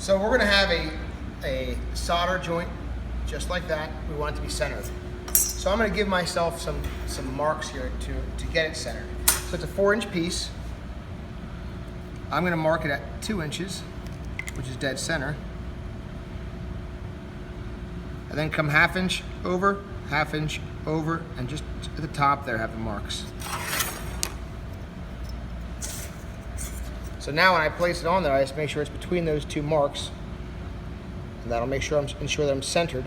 So we're gonna have a solder joint just like that. We want it to be centered. So I'm gonna give myself some marks here to get it centered. So it's a 4-inch piece. I'm gonna mark it at 2 inches, which is dead center. And then come 1/2 inch over, 1/2 inch over, and just at the top there have the marks. So now when I place it on there, I just make sure it's between those 2 marks, and that'll ensure that I'm centered.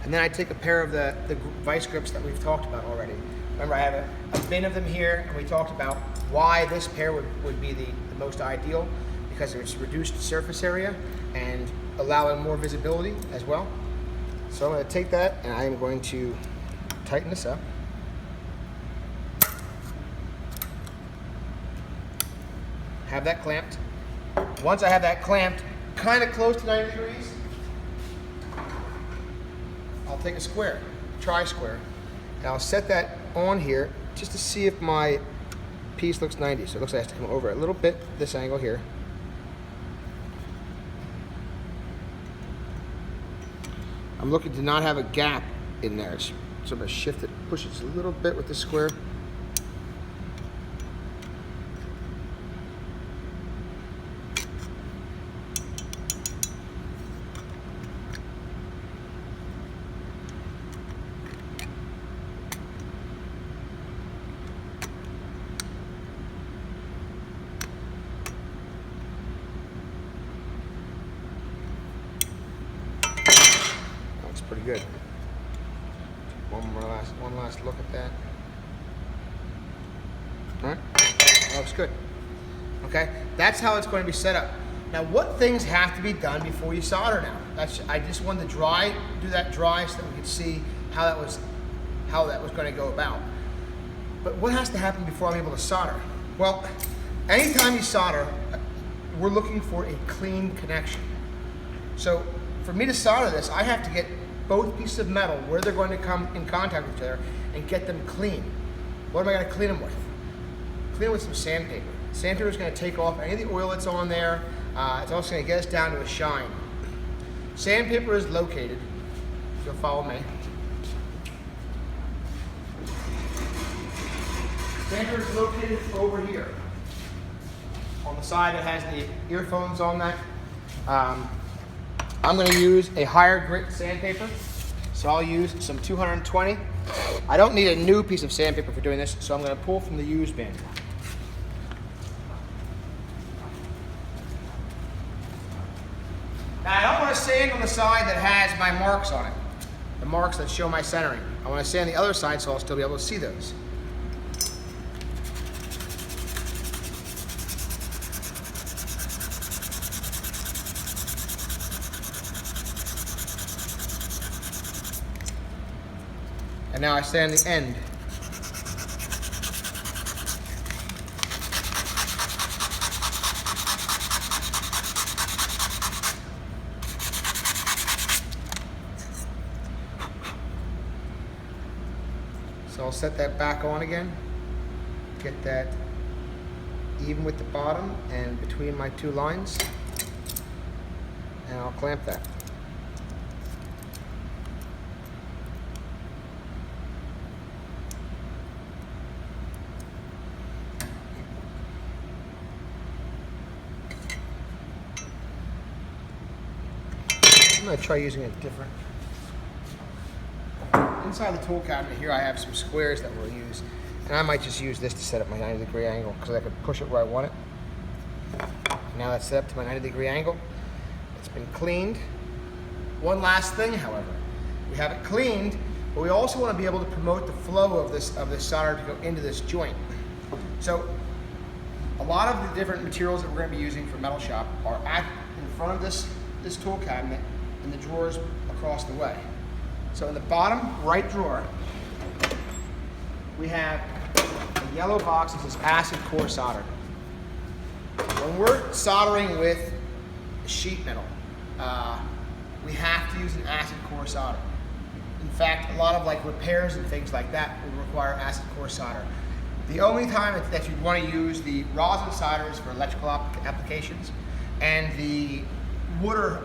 And then I take a pair of the vice grips that we've talked about already. Remember, I have a bin of them here, and we talked about why this pair would be the most ideal, because of its reduced surface area and allowing more visibility as well. So I'm going to take that and I'm going to tighten this up. Have that clamped. Once I have that clamped kind of close to 90 degrees, I'll take a square, tri-square, and I'll set that on here just to see if my piece looks 90. So it looks like it has to come over a little bit this angle here. I'm looking to not have a gap in there. So I'm going to shift it, push it a little bit with the square. Pretty good. One last look at that. All right, that looks good. Okay, that's how it's going to be set up. Now, what things have to be done before you solder now? I just wanted to do that dry so that we could see how that was going to go about. But what has to happen before I'm able to solder? Well, anytime you solder, we're looking for a clean connection. So for me to solder this, I have to get both pieces of metal where they're going to come in contact with each other and get them clean. What am I going to clean them with? Clean them with some sandpaper. Sandpaper is going to take off any of the oil that's on there. It's also going to get us down to a shine. Sandpaper is located, if you'll follow me. Sandpaper is located over here on the side that has the earphones on that. I'm going to use a higher grit sandpaper, so I'll use some 220. I don't need a new piece of sandpaper for doing this, so I'm going to pull from the used bin. Now, I don't want to sand on the side that has my marks on it, the marks that show my centering. I want to sand the other side so I'll still be able to see those. And now I sand the end. So I'll set that back on again, get that even with the bottom and between my 2 lines, and I'll clamp that. I'm going to try using it different. Inside the tool cabinet here I have some squares that we'll use, and I might just use this to set up my 90-degree angle because I can push it where I want it. Now that's set up to my 90-degree angle. It's been cleaned. One last thing, however, we have it cleaned, but we also want to be able to promote the flow of this solder to go into this joint. So a lot of the different materials that we're going to be using for metal shop are in front of this tool cabinet and the drawers across the way. So in the bottom right drawer, we have a yellow box that says acid core solder. When we're soldering with sheet metal, we have to use an acid core solder. In fact, a lot of like repairs and things like that will require acid core solder. The only time that you'd want to use the rosin solders for electrical applications, And the water,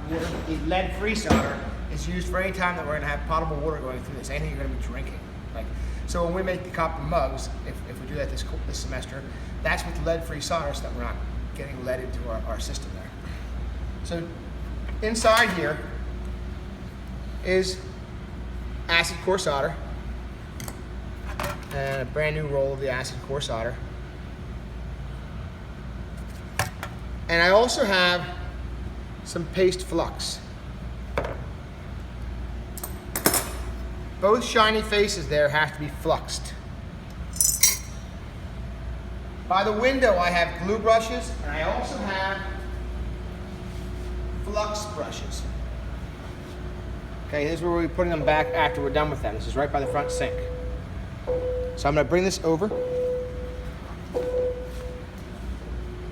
the lead-free solder is used for any time that we're gonna have potable water going through this, anything you're gonna be drinking. Like, so when we make the copper mugs, if we do that this semester, that's with lead-free solder so that we're not getting lead into our system there. So inside here is acid core solder and a brand new roll of the acid core solder. And I also have some paste flux. Both shiny faces there have to be fluxed. By the window I have glue brushes, and I also have flux brushes. Okay, this is where we'll be putting them back after we're done with them. This is right by the front sink. So I'm going to bring this over.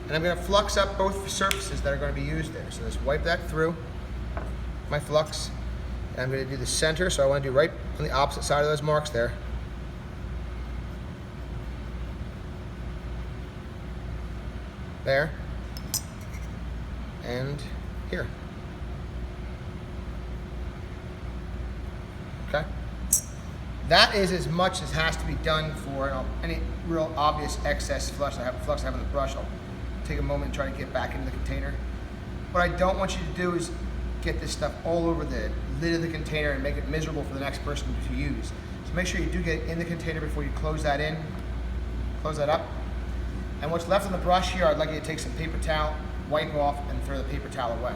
And I'm going to flux up both surfaces that are going to be used there. So let's wipe that through my flux. And I'm going to do the center, so I want to do right on the opposite side of those marks there. There. And here. Okay? That is as much as has to be done for any real obvious excess flux I have on the brush. I'll take a moment and try to get back into the container. What I don't want you to do is get this stuff all over the lid of the container and make it miserable for the next person to use. So make sure you do get it in the container before you close that up. And what's left on the brush here, I'd like you to take some paper towel, wipe off, and throw the paper towel away.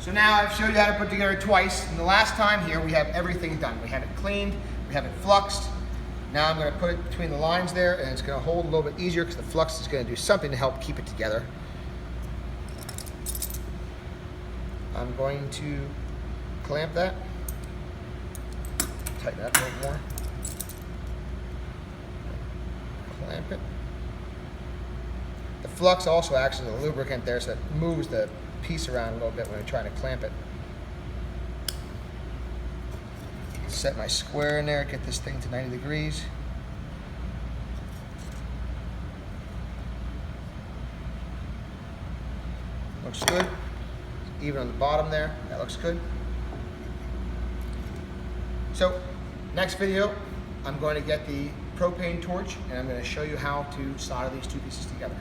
So now I've showed you how to put together twice, and the last time here we have everything done. We have it cleaned, we have it fluxed. Now I'm going to put it between the lines there, and it's going to hold a little bit easier because the flux is going to do something to help keep it together. I'm going to clamp that, tighten it up a little more, clamp it. The flux also acts as a lubricant there, so it moves the piece around a little bit when I'm trying to clamp it. Set my square in there, get this thing to 90 degrees. Looks good. Even on the bottom there, that looks good. So, next video, I'm going to get the propane torch and I'm going to show you how to solder these two pieces together.